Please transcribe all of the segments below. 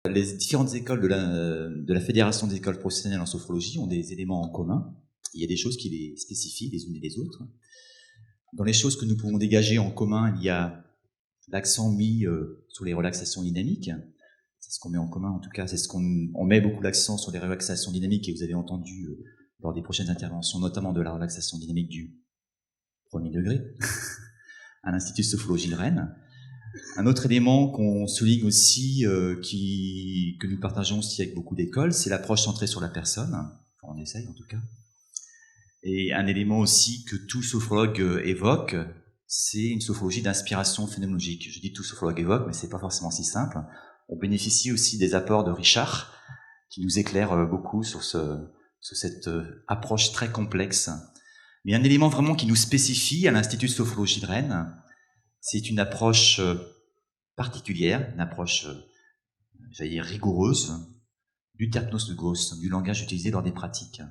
Les différentes écoles de la Fédération des écoles professionnelles en sophrologie ont des éléments en commun. Il y a des choses qui les spécifient les unes et les autres. Dans les choses que nous pouvons dégager en commun, il y a l'accent mis sur les relaxations dynamiques. C'est ce qu'on met en commun, en tout cas, c'est ce qu'on met beaucoup l'accent sur les relaxations dynamiques, et vous avez entendu lors des prochaines interventions, notamment de la relaxation dynamique du premier degré à l'Institut de Sophrologie de Rennes. Un autre élément qu'on souligne aussi, que nous partageons aussi avec beaucoup d'écoles, c'est l'approche centrée sur la personne. Enfin, on essaye en tout cas. Et un élément aussi que tout sophrologue évoque, c'est une sophrologie d'inspiration phénoménologique. Je dis tout sophrologue évoque, mais c'est pas forcément si simple. On bénéficie aussi des apports de Richard, qui nous éclaire beaucoup sur cette approche très complexe. Mais un élément vraiment qui nous spécifie à l'Institut de Sophrologie de Rennes, c'est une approche particulière, une approche, j'allais dire, rigoureuse du terpnos logos, du langage utilisé lors des pratiques.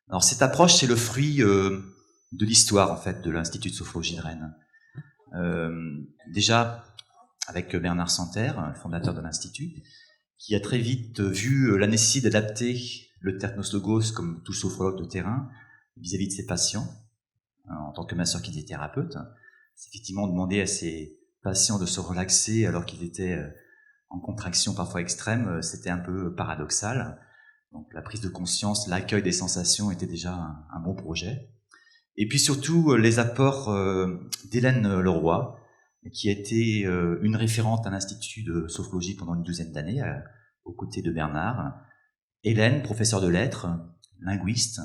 Alors cette approche, c'est le fruit de l'histoire en fait de l'Institut de Sophrologie de Rennes. Déjà avec Bernard Santerre, le fondateur de l'Institut, qui a très vite vu la nécessité d'adapter le terpnos logos comme tout sophrologue de terrain vis-à-vis de ses patients, en tant que masseur kinésithérapeute. C'est effectivement demander à ses patients de se relaxer alors qu'ils étaient en contraction parfois extrême, c'était un peu paradoxal. Donc la prise de conscience, l'accueil des sensations était déjà un bon projet. Et puis surtout les apports d'Hélène Leroy, qui a été une référente à l'Institut de Sophrologie pendant une 12aine d'années, aux côtés de Bernard. Hélène, professeure de lettres, linguiste,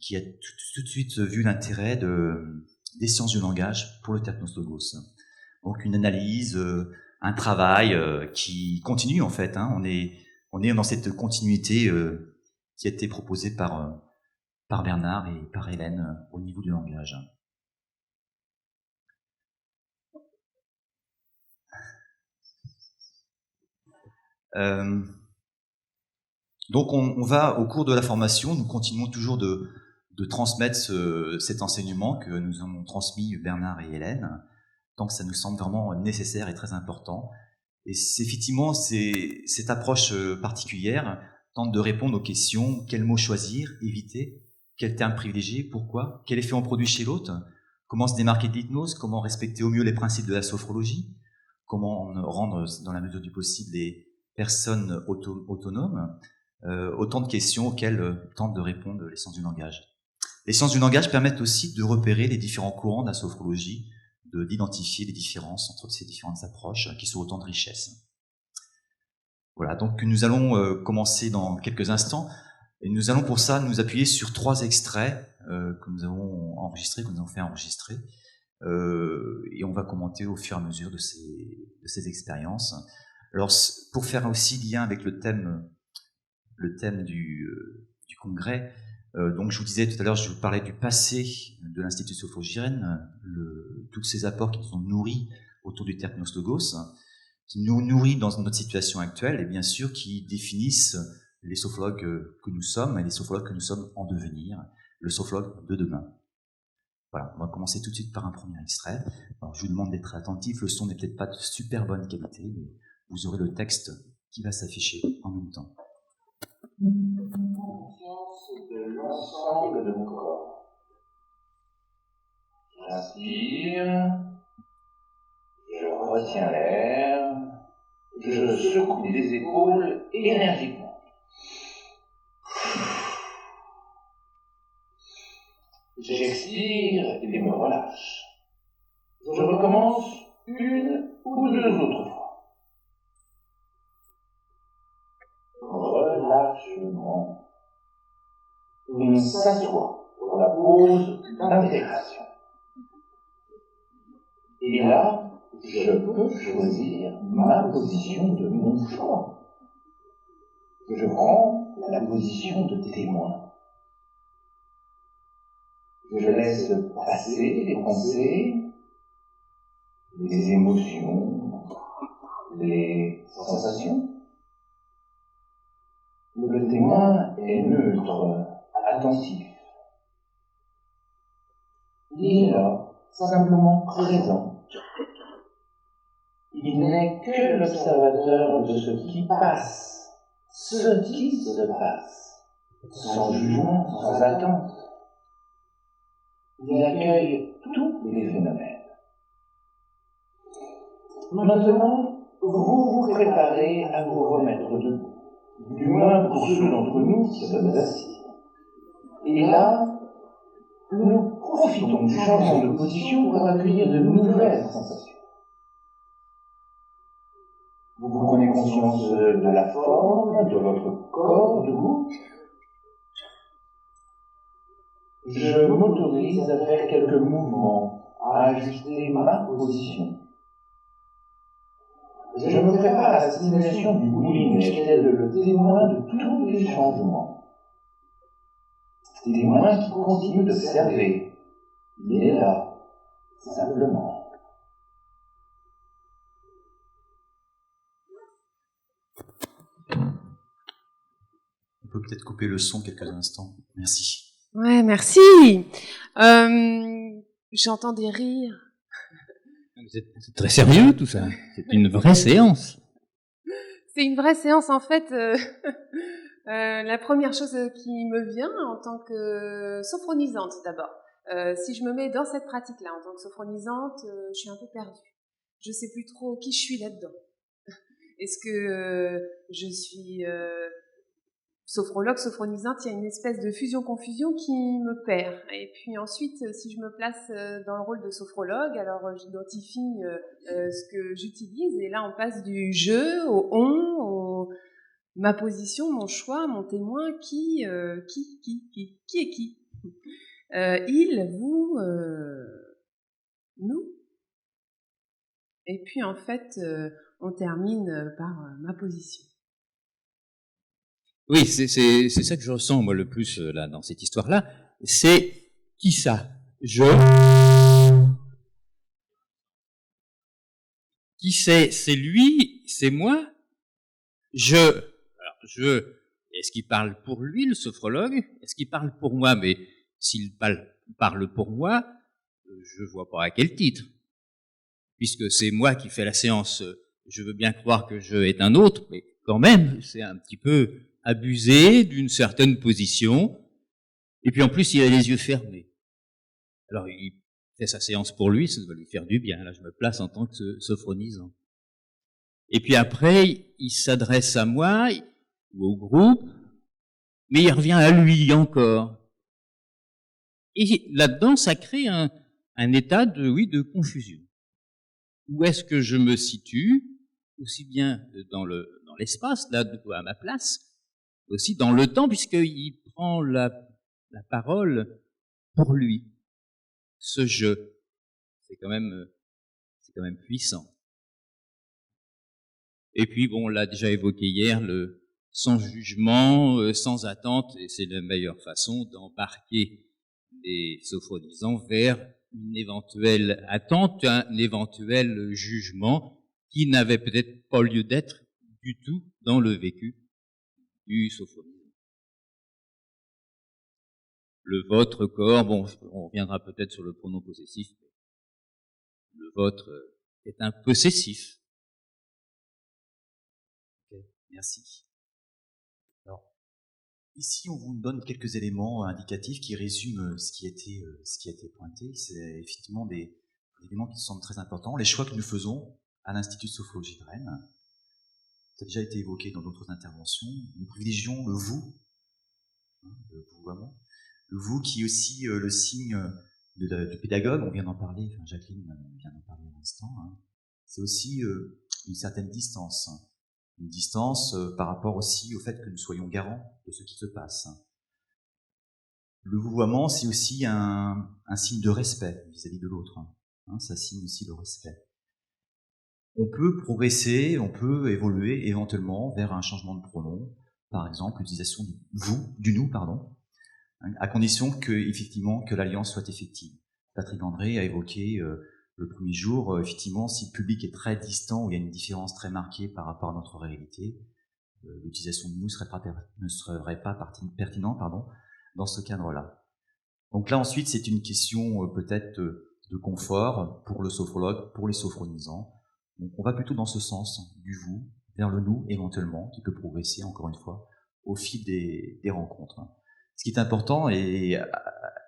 qui a tout de suite vu l'intérêt des sciences du langage pour le terpnos logos. Donc une analyse, un travail qui continue en fait. On est dans cette continuité qui a été proposée par Bernard et par Hélène au niveau du langage. Donc on va, au cours de la formation, nous continuons toujours de transmettre cet enseignement que nous avons transmis Bernard et Hélène, tant que ça nous semble vraiment nécessaire et très important. Et effectivement, cette approche particulière tente de répondre aux questions: quel mot choisir, éviter, quel terme privilégier, pourquoi, quel effet on produit chez l'autre, comment se démarquer de l'hypnose, comment respecter au mieux les principes de la sophrologie, comment rendre, dans la mesure du possible, les personnes autonomes. Autant de questions auxquelles tentent de répondre les sciences du langage. Les sciences du langage permettent aussi de repérer les différents courants de la sophrologie, d'identifier les différences entre ces différentes approches, qui sont autant de richesses. Voilà, donc nous allons commencer dans quelques instants, et nous allons pour ça nous appuyer sur 3 extraits que nous avons enregistrés, que nous avons fait enregistrer, et on va commenter au fur et à mesure de ces expériences. Alors, pour faire aussi lien avec le thème du congrès, donc je vous disais tout à l'heure, je vous parlais du passé de l'Institut de Sophrologie de Rennes, tous ces apports qui nous ont nourris autour du terpnos logos, qui nous nourrit dans notre situation actuelle, et bien sûr qui définissent les sophrologues que nous sommes et les sophrologues que nous sommes en devenir, le sophrologue de demain. Voilà, on va commencer tout de suite par un premier extrait. Alors, je vous demande d'être attentif, le son n'est peut-être pas de super bonne qualité, mais vous aurez le texte qui va s'afficher en même temps. Conscience de l'ensemble de mon corps. J'inspire, je retiens l'air, je secoue les épaules énergiquement. J'expire et me relâche. Je recommence une ou 2 autres fois. Relâchement. On s'assoit pour la pause d'intégration. Et là, je peux choisir ma position de mon choix. Je prends la position de témoin. Je laisse passer les pensées, les émotions, les sensations. Le témoin est neutre, attentif. Il est là, simplement présent. Il Il n'est que l'observateur de ce qui passe, ce qui se passe, sans jugement, sans attente. Il accueille tous les phénomènes. Maintenant, vous vous préparez à vous remettre debout, du moins pour ceux d'entre nous qui sommes assis. Et là, nous profitons du changement de position pour accueillir de nouvelles sensations. Vous prenez conscience de la forme de votre corps debout. Je m'autorise à faire quelques mouvements, à ajuster ma position. Je me prépare à la stimulation du moulinet, tel le témoin de tous les changements. Témoin qui continue d'observer. Il est là, simplement. On peut peut-être couper le son quelques instants. Merci. Ouais, merci. J'entends des rires. C'est très sérieux tout ça. C'est une vraie séance. C'est une vraie séance en fait. La première chose qui me vient en tant que sophronisante d'abord. Si je me mets dans cette pratique-là en tant que sophronisante, je suis un peu perdue. Je sais plus trop qui je suis là-dedans. Est-ce que je suis sophrologue, sophronisante, il y a une espèce de fusion-confusion qui me perd. Et puis ensuite, si je me place dans le rôle de sophrologue, alors j'identifie ce que j'utilise, et là on passe du je au on, ma position, mon choix, mon témoin, qui est qui il, vous, nous. Et puis en fait, on termine par ma position. Oui, c'est ça que je ressens moi le plus là dans cette histoire-là. C'est qui ça? Qui c'est lui? C'est moi? Alors est-ce qu'il parle pour lui, le sophrologue? Est-ce qu'il parle pour moi? Mais s'il parle pour moi, je vois pas à quel titre. Puisque c'est moi qui fais la séance, je veux bien croire que je est un autre, mais quand même, c'est un petit peu abusé d'une certaine position. Et puis en plus, il a les yeux fermés. Alors il fait sa séance pour lui, ça doit lui faire du bien. Là, je me place en tant que sophronisant. Et puis après, il s'adresse à moi ou au groupe, mais il revient à lui encore. Et là-dedans, ça crée un état de confusion. Où est-ce que je me situe, aussi bien dans l'espace, là, à ma place, aussi dans le temps, puisqu'il prend la parole pour lui. Ce je, c'est quand même puissant. Et puis, bon, on l'a déjà évoqué hier, le sans jugement, sans attente, et c'est la meilleure façon d'embarquer les sophronisants vers une éventuelle attente, un éventuel jugement qui n'avait peut-être pas lieu d'être du tout dans le vécu du sophronisant. Le votre corps, bon, on reviendra peut-être sur le pronom possessif. Le vôtre est un possessif. Okay, merci. Alors, ici, on vous donne quelques éléments indicatifs qui résument ce qui a été pointé. C'est effectivement des éléments qui sont très importants. Les choix que nous faisons à l'Institut de sophrologie de Rennes, ça a déjà été évoqué dans d'autres interventions. Nous privilégions le vous, le vouvoiement. Le vous qui est aussi le signe du pédagogue, on vient d'en parler, enfin Jacqueline vient d'en parler à l'instant. Hein. C'est aussi une certaine distance. Une distance par rapport aussi au fait que nous soyons garants de ce qui se passe. Le vouvoiement, c'est aussi un signe de respect vis-à-vis de l'autre. Hein, ça signe aussi le respect. On peut progresser, on peut évoluer éventuellement vers un changement de pronom, par exemple l'utilisation du vous, du nous, pardon, à condition que, effectivement, que l'alliance soit effective. Patrick André a évoqué le premier jour, effectivement, si le public est très distant, où il y a une différence très marquée par rapport à notre réalité, l'utilisation de nous ne serait pas pertinent dans ce cadre-là. Donc là, ensuite, c'est une question peut-être de confort pour le sophrologue, pour les sophronisants. Donc on va plutôt dans ce sens, du vous vers le nous éventuellement, qui peut progresser encore une fois au fil des rencontres. Ce qui est important, et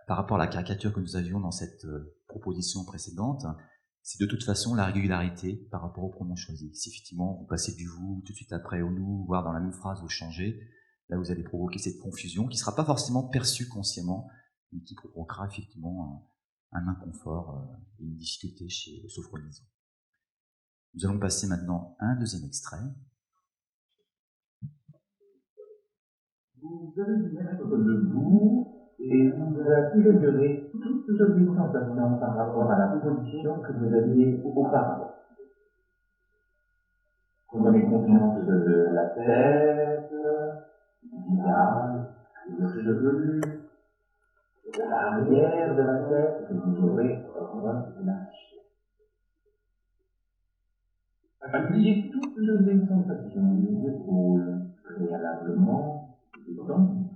par rapport à la caricature que nous avions dans cette proposition précédente, c'est de toute façon la régularité par rapport au pronom choisi. Si effectivement vous passez du vous tout de suite après au nous, voire dans la même phrase vous changez, là vous allez provoquer cette confusion qui ne sera pas forcément perçue consciemment, mais qui provoquera effectivement un inconfort et une difficulté chez le sophronisant. Nous allons passer maintenant à un deuxième extrait. Vous allez vous mettre debout et vous améliorer toutes les sensations par rapport à la position que vous aviez auparavant. Prenez conscience de la tête, du visage, des cheveux, de l'arrière de la tête que vous aurez relâché. Appuyez toutes les sensations des épaules préalablement détendues.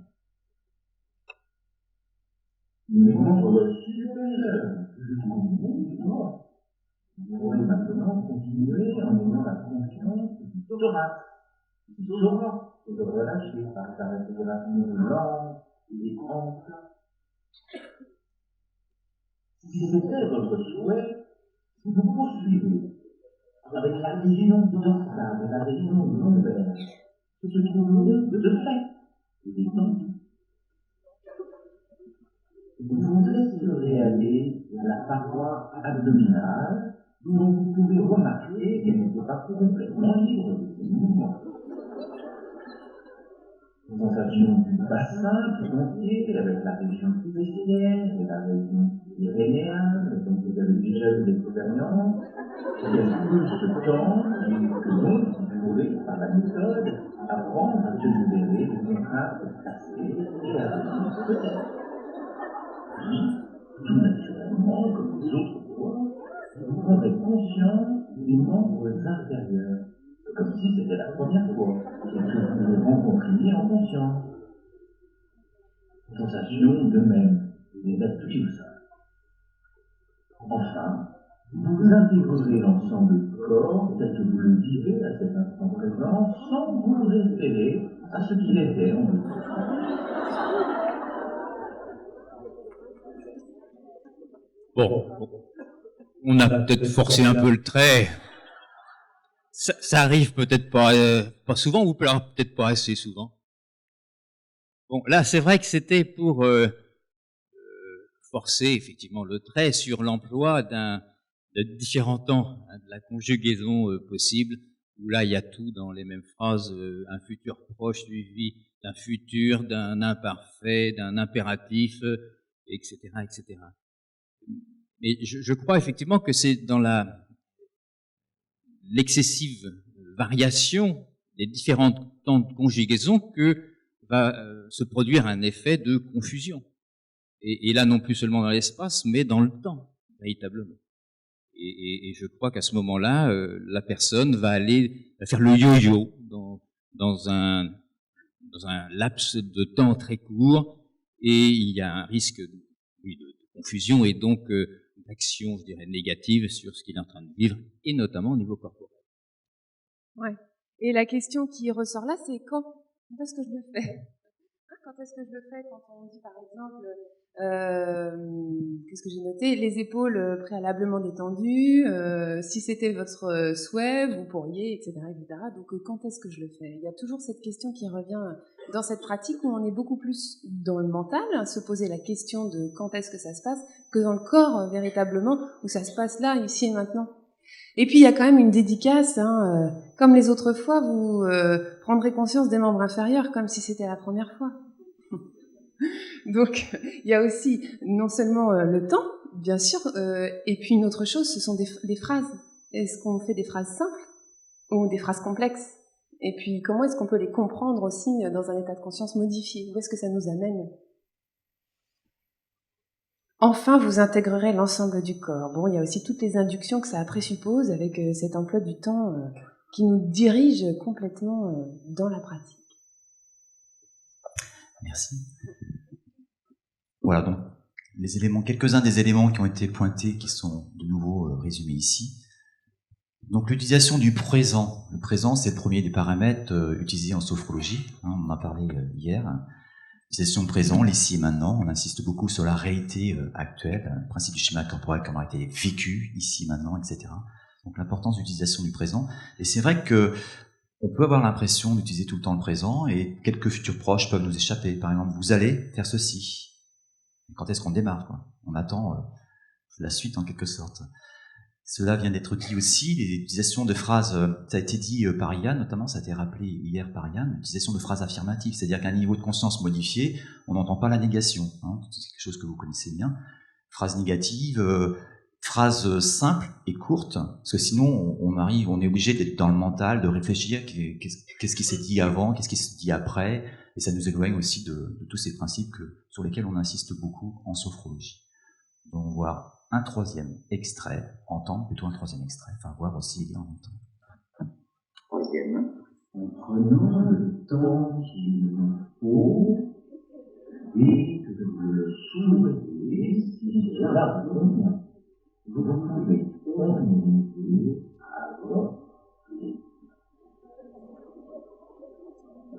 Les membres supérieurs jusqu'au bout du doigt. Vous pourrez maintenant continuer en ayant la conscience du thorax, qui saura se relâcher par sa respiration lente et ample. Si c'était votre souhait, vous poursuivez avec la région dorsale et la région lombaire, qui se trouveront de fait et détendues. Vous laisserez aller la paroi abdominale, dont vous pouvez remarquer qu'elle n'était pas complètement libre de ses mouvements. Sensation du bassin tout entier, avec la région pubécienne et la région irénéenne, dont vous avez déjà eu l'expérience, elle peut se tendre et que donc vous pourrez, par la méthode, apprendre à se libérer des contraintes passées et à venir peut-être. Puis, tout naturellement, comme les autres fois, vous prendrez conscience des membres inférieurs, comme si c'était la première fois et que vous les rencontriez en conscience. Sensation de même, des appuis au sein. Enfin, vous intégrerez l'ensemble du corps tel que vous le vivez à cet instant présent, sans vous référer à ce qu'il était en vous. Bon, on a peut-être forcé un peu le trait. Ça arrive peut-être pas souvent, ou peut-être pas assez souvent. Bon, là, c'est vrai que c'était pour forcer effectivement le trait sur l'emploi de différents temps, de la conjugaison possible, où là, il y a tout dans les mêmes phrases, un futur proche suivi d'un futur, d'un imparfait, d'un impératif, etc., etc. Mais je crois effectivement que c'est dans l'excessive variation des différents temps de conjugaison que va se produire un effet de confusion. Et là, non plus seulement dans l'espace, mais dans le temps, véritablement. Et je crois qu'à ce moment-là, la personne va faire le yo-yo dans un laps de temps très court, et il y a un risque de confusion et donc d'action, je dirais, négative sur ce qu'il est en train de vivre, et notamment au niveau corporel. Ouais. Et la question qui ressort là, c'est quand est-ce que je le fais ? Quand est-ce que je le fais ? Quand on dit par exemple, qu'est-ce que j'ai noté ? Les épaules préalablement détendues, si c'était votre souhait, vous pourriez, etc., etc. Donc quand est-ce que je le fais ? Il y a toujours cette question qui revient dans cette pratique où on est beaucoup plus dans le mental, à se poser la question de quand est-ce que ça se passe, que dans le corps véritablement, où ça se passe là, ici et maintenant. Et puis il y a quand même une dédicace, comme les autres fois, vous prendrez conscience des membres inférieurs comme si c'était la première fois. Donc il y a aussi non seulement le temps, bien sûr, et puis une autre chose, ce sont des phrases. Est-ce qu'on fait des phrases simples ou des phrases complexes ? Et puis comment est-ce qu'on peut les comprendre aussi dans un état de conscience modifié ? Où est-ce que ça nous amène ? Enfin, vous intégrerez l'ensemble du corps. Bon, il y a aussi toutes les inductions que ça présuppose avec cet emploi du temps qui nous dirige complètement dans la pratique. Merci. Voilà donc quelques-uns des éléments qui ont été pointés, qui sont de nouveau résumés ici. Donc l'utilisation du présent. Le présent, c'est le premier des paramètres utilisés en sophrologie. On en a parlé hier. L'utilisation présent, l'ici et maintenant. On insiste beaucoup sur la réalité actuelle, le principe du schéma corporel, comment a été vécu ici et maintenant, etc. Donc l'importance de l'utilisation du présent. Et c'est vrai que on peut avoir l'impression d'utiliser tout le temps le présent et quelques futurs proches peuvent nous échapper. Par exemple, vous allez faire ceci. Quand est-ce qu'on démarre, quoi? On attend la suite en quelque sorte. Cela vient d'être dit aussi, l'utilisation de phrases, ça a été dit par Yann, notamment, ça a été rappelé hier par Yann, l'utilisation de phrases affirmatives, c'est-à-dire qu'à un niveau de conscience modifié, on n'entend pas la négation, hein, c'est quelque chose que vous connaissez bien. Phrases négatives, phrases simples et courtes, parce que sinon on est obligé d'être dans le mental, de réfléchir, qu'est-ce qui s'est dit avant, qu'est-ce qui s'est dit après, et ça nous éloigne aussi de tous ces principes sur lesquels on insiste beaucoup en sophrologie. Donc voir un troisième extrait, entendre plutôt un troisième extrait, enfin voir aussi et en même temps. Troisième, en prenant le temps qu'il vous faut et que vous le souhaitez, si cela donne, vous pouvez terminer à votre rythme.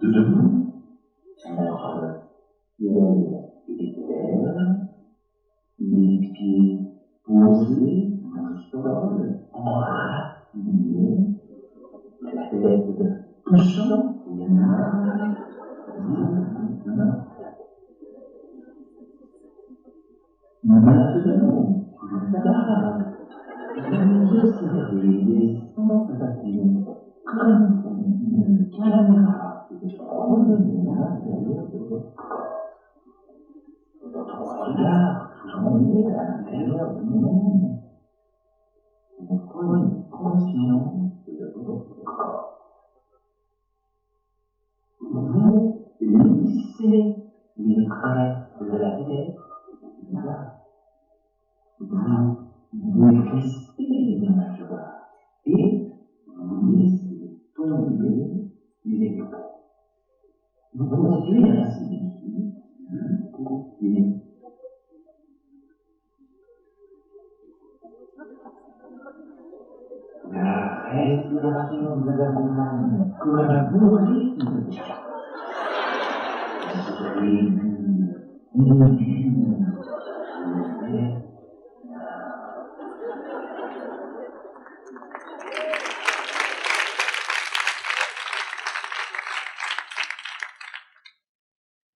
Debout, entre ciel et terre, les pieds posés dans le sol, enracinés, la tête touchant les mains, Maintenant, plus tard, vous observez les sensations comme une caméra qui se promène à l'intérieur de votre corps. Votre regard tourné à l'intérieur de vous-même. Vous prenez conscience de votre corps. Vous lissez les traits de la tête et du visage. Vous décrispez la mâchoire et vous laissez tomber les épaules. Vous continuez ainsi jusqu'au pied. La respiration vous accompagne comme un beau rythme de chant.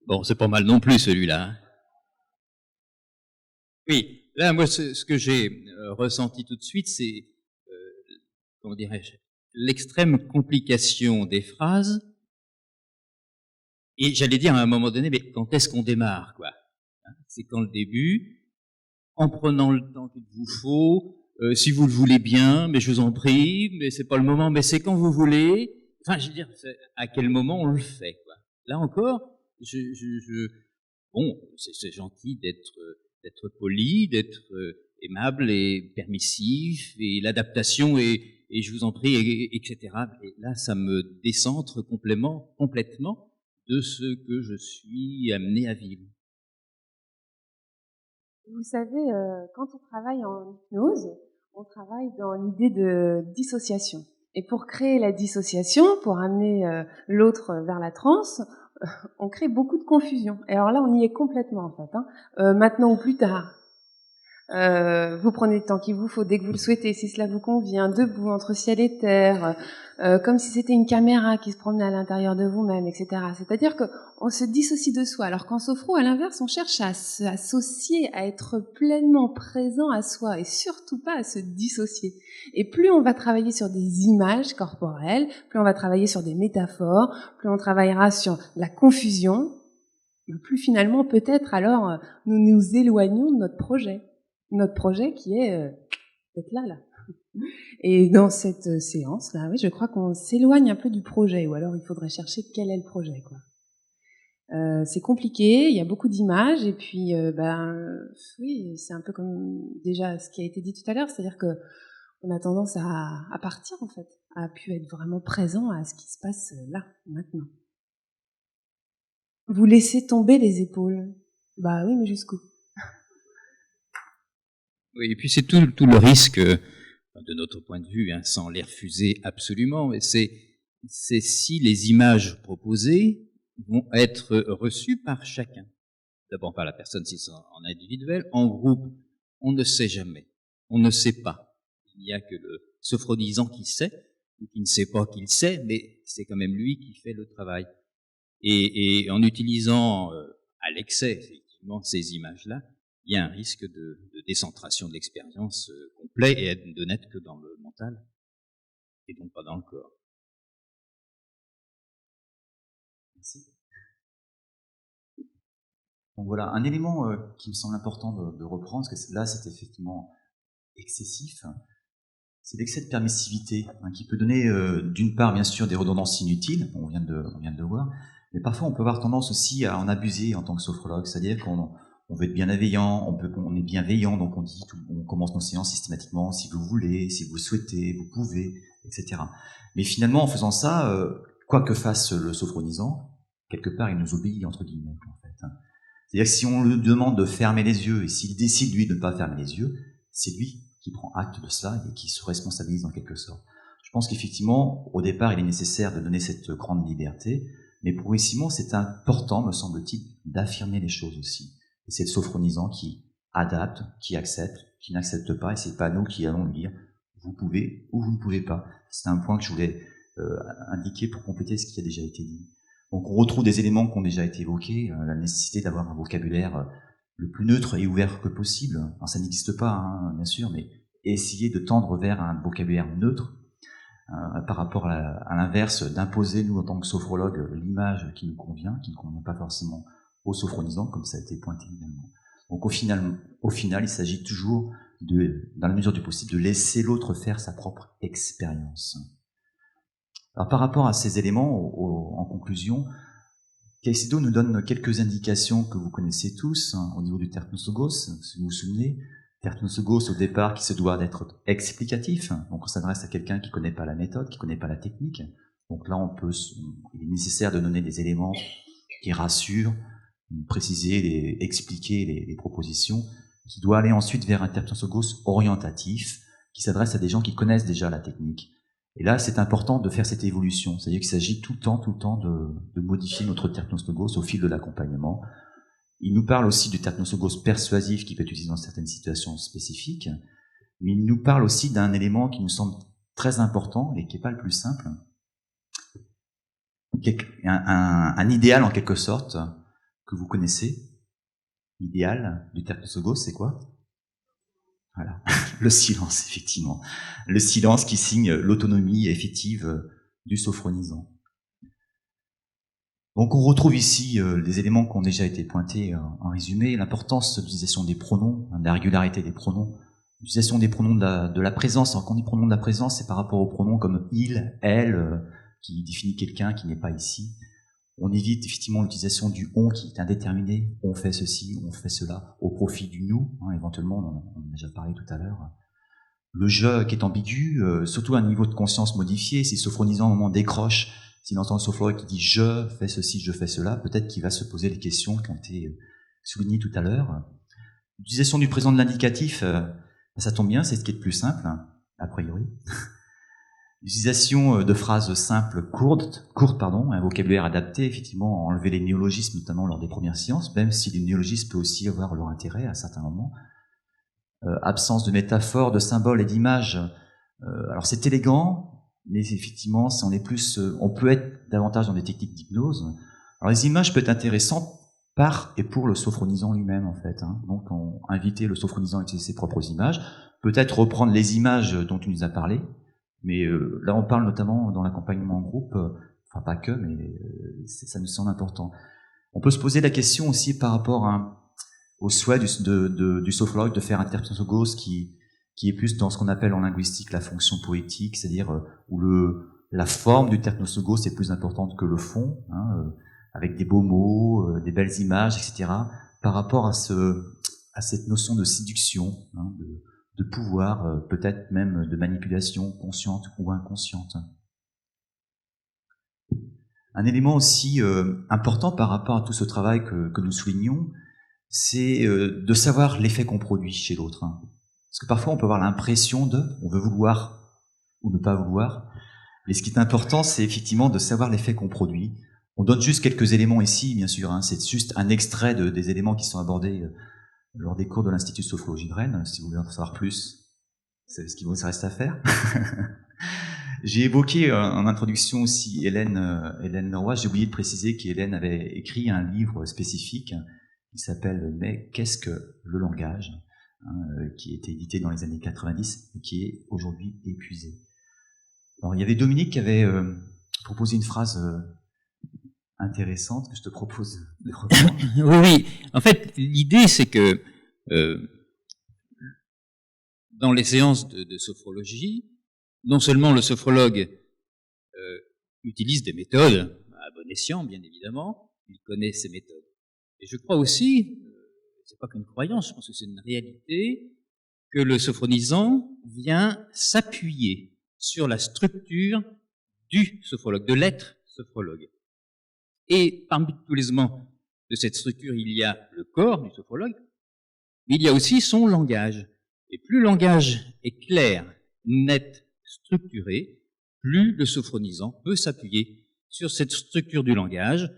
Bon, c'est pas mal non plus celui-là. Hein. Oui, là, moi, ce que j'ai ressenti tout de suite, c'est, comment dirais-je, l'extrême complication des phrases. Et j'allais dire à un moment donné, mais quand est-ce qu'on démarre, quoi? C'est quand le début, en prenant le temps qu'il vous faut, si vous le voulez bien, mais je vous en prie, mais c'est pas le moment, mais c'est quand vous voulez. Enfin, je veux dire, à quel moment on le fait, quoi. Là encore, bon, c'est gentil d'être poli, d'être aimable et permissif, et l'adaptation et je vous en prie, etc. Et là, ça me décentre complètement de ce que je suis amené à vivre. Vous savez, quand on travaille en hypnose, on travaille dans l'idée de dissociation. Et pour créer la dissociation, pour amener l'autre vers la transe, on crée beaucoup de confusion. Et alors là, on y est complètement en fait. Maintenant ou plus tard. Vous prenez le temps qu'il vous faut dès que vous le souhaitez, si cela vous convient, debout entre ciel et terre, comme si c'était une caméra qui se promenait à l'intérieur de vous-même, etc. C'est-à-dire qu'on se dissocie de soi, alors qu'en sophro, à l'inverse, on cherche à s'associer, à être pleinement présent à soi et surtout pas à se dissocier. Et plus on va travailler sur des images corporelles, plus on va travailler sur des métaphores, plus on travaillera sur la confusion, plus finalement peut-être alors nous nous éloignons de notre projet. Notre projet qui est d'être là. Et dans cette séance-là, oui, je crois qu'on s'éloigne un peu du projet, ou alors il faudrait chercher quel est le projet, quoi. C'est compliqué, il y a beaucoup d'images, et puis, oui, c'est un peu comme déjà ce qui a été dit tout à l'heure, c'est-à-dire que on a tendance à partir, en fait, à pu être vraiment présent à ce qui se passe là, maintenant. Vous laissez tomber les épaules. Bah oui, mais jusqu'où? Oui, et puis c'est tout le risque, de notre point de vue, hein, sans les refuser absolument, mais c'est si les images proposées vont être reçues par chacun. D'abord par la personne si c'est en individuel, en groupe, on ne sait jamais, on ne sait pas. Il n'y a que le sophronisant qui sait, ou qui ne sait pas qu'il sait, mais c'est quand même lui qui fait le travail. Et en utilisant à l'excès, effectivement, ces images-là, il y a un risque de décentration de l'expérience complet et de n'être que dans le mental, et donc pas dans le corps. Merci. Donc voilà, un élément qui me semble important de reprendre, parce que là c'est effectivement excessif, c'est l'excès de permissivité, hein, qui peut donner d'une part bien sûr des redondances inutiles, on vient de le voir, mais parfois on peut avoir tendance aussi à en abuser en tant que sophrologue, c'est-à-dire qu'on veut être bienveillant, on est bienveillant, donc on commence nos séances systématiquement, si vous voulez, si vous le souhaitez, vous pouvez, etc. Mais finalement en faisant ça, quoi que fasse le sophronisant, quelque part il nous obéit entre guillemets en fait. Hein. C'est-à-dire que si on lui demande de fermer les yeux, et s'il décide lui de ne pas fermer les yeux, c'est lui qui prend acte de cela et qui se responsabilise en quelque sorte. Je pense qu'effectivement, au départ, il est nécessaire de donner cette grande liberté, mais progressivement, c'est important, me semble-t-il, d'affirmer les choses aussi. Et c'est le sophronisant qui adapte, qui accepte, qui n'accepte pas, et c'est pas nous qui allons lui dire vous pouvez ou vous ne pouvez pas. C'est un point que je voulais indiquer pour compléter ce qui a déjà été dit. Donc on retrouve des éléments qui ont déjà été évoqués, la nécessité d'avoir un vocabulaire le plus neutre et ouvert que possible. Alors, ça n'existe pas, hein, bien sûr, mais essayer de tendre vers un vocabulaire neutre par rapport à l'inverse, d'imposer, nous, en tant que sophrologue, l'image qui nous convient, qui ne convient pas forcément aux sophronisants, comme ça a été pointé également. Donc au final, il s'agit toujours, dans la mesure du possible, de laisser l'autre faire sa propre expérience. Alors par rapport à ces éléments, en conclusion, Caicedo nous donne quelques indications que vous connaissez tous hein, au niveau du Terpnosogos, si vous vous souvenez. Terpnosogos, au départ, qui se doit d'être explicatif. Donc on s'adresse à quelqu'un qui ne connaît pas la méthode, qui ne connaît pas la technique. Donc là, il est nécessaire de donner des éléments qui rassurent, préciser, expliquer les propositions, qui doit aller ensuite vers un Terpnosogos orientatif, qui s'adresse à des gens qui connaissent déjà la technique. Et là, c'est important de faire cette évolution, c'est-à-dire qu'il s'agit tout le temps de modifier notre Terpnosogos au fil de l'accompagnement. Il nous parle aussi du Terpnosogos persuasif qui peut être utilisé dans certaines situations spécifiques, mais il nous parle aussi d'un élément qui nous semble très important et qui n'est pas le plus simple, un idéal en quelque sorte que vous connaissez. L'idéal du Terpnosogos, c'est quoi ? Voilà, le silence, effectivement. Le silence qui signe l'autonomie effective du sophronisant. Donc on retrouve ici les éléments qui ont déjà été pointés en résumé, l'importance de l'utilisation des pronoms, de la régularité des pronoms, l'utilisation des pronoms de la présence. Alors quand on dit pronoms de la présence, c'est par rapport aux pronoms comme il, elle, qui définit quelqu'un qui n'est pas ici. On évite effectivement l'utilisation du « on » qui est indéterminé. On fait ceci, on fait cela, au profit du « nous », hein, éventuellement, on en a déjà parlé tout à l'heure. Le « je » qui est ambigu, surtout à un niveau de conscience modifié, si le sophronisant au moment décroche, s'il entend le sophrologue qui dit « je fais ceci, je fais cela », peut-être qu'il va se poser les questions qui ont été soulignées tout à l'heure. L'utilisation du présent de l'indicatif, ça tombe bien, c'est ce qui est le plus simple, hein, a priori. L'utilisation de phrases simples, courtes, un vocabulaire adapté, effectivement, enlever les néologismes, notamment lors des premières séances, même si les néologismes peuvent aussi avoir leur intérêt à certains moments. Absence de métaphores, de symboles et d'images. Alors c'est élégant, mais effectivement, on peut être davantage dans des techniques d'hypnose. Alors les images peuvent être intéressantes par et pour le sophronisant lui-même, en fait. Hein. Donc inviter le sophronisant à utiliser ses propres images, peut-être reprendre les images dont tu nous as parlé. Mais là, on parle notamment dans l'accompagnement en groupe, enfin pas que, mais ça nous semble important. On peut se poser la question aussi par rapport au souhait du sophrologue de faire un Terpnosogos qui est plus dans ce qu'on appelle en linguistique la fonction poétique, c'est-à-dire où la forme du Terpnosogos est plus importante que le fond, hein, avec des beaux mots, des belles images, etc., par rapport à cette notion de séduction, hein, de pouvoir, peut-être même de manipulation consciente ou inconsciente. Un élément aussi important par rapport à tout ce travail que nous soulignons, c'est de savoir l'effet qu'on produit chez l'autre. Hein. Parce que parfois, on peut avoir l'impression on veut vouloir ou ne pas vouloir. Mais ce qui est important, c'est effectivement de savoir l'effet qu'on produit. On donne juste quelques éléments ici, bien sûr. Hein. C'est juste un extrait des éléments qui sont abordés lors des cours de l'Institut de sophrologie de Rennes. Si vous voulez en savoir plus, c'est ce qu'il vous reste à faire. J'ai évoqué en introduction aussi Hélène Leroy. J'ai oublié de préciser qu'Hélène avait écrit un livre spécifique qui s'appelle « Mais qu'est-ce que le langage ?» qui a été édité dans les années 90 et qui est aujourd'hui épuisé. Alors, il y avait Dominique qui avait proposé une phrase intéressante que je te propose de reprendre. Oui. En fait, l'idée, c'est que dans les séances de sophrologie, non seulement le sophrologue utilise des méthodes, à bon escient, bien évidemment, il connaît ces méthodes. Et je crois aussi, c'est pas qu'une croyance, je pense que c'est une réalité, que le sophronisant vient s'appuyer sur la structure du sophrologue, de l'être sophrologue. Et parmi tous les éléments de cette structure, il y a le corps du sophrologue, mais il y a aussi son langage. Et plus le langage est clair, net, structuré, plus le sophronisant peut s'appuyer sur cette structure du langage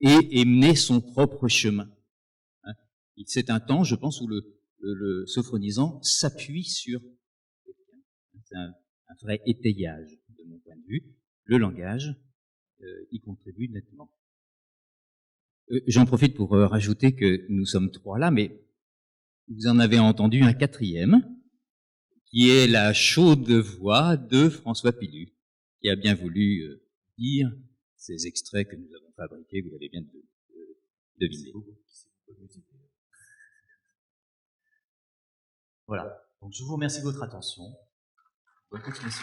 et mener son propre chemin. C'est un temps, je pense, où le sophronisant s'appuie sur quelqu'un. C'est un vrai étayage, de mon point de vue. Le langage y contribue nettement. J'en profite pour rajouter que nous sommes 3 là, mais vous en avez entendu un 4e, qui est la chaude voix de François Pilu, qui a bien voulu dire ces extraits que nous avons fabriqués, vous l'avez bien deviné. Voilà. Donc, je vous remercie de votre attention. Bonne continuation.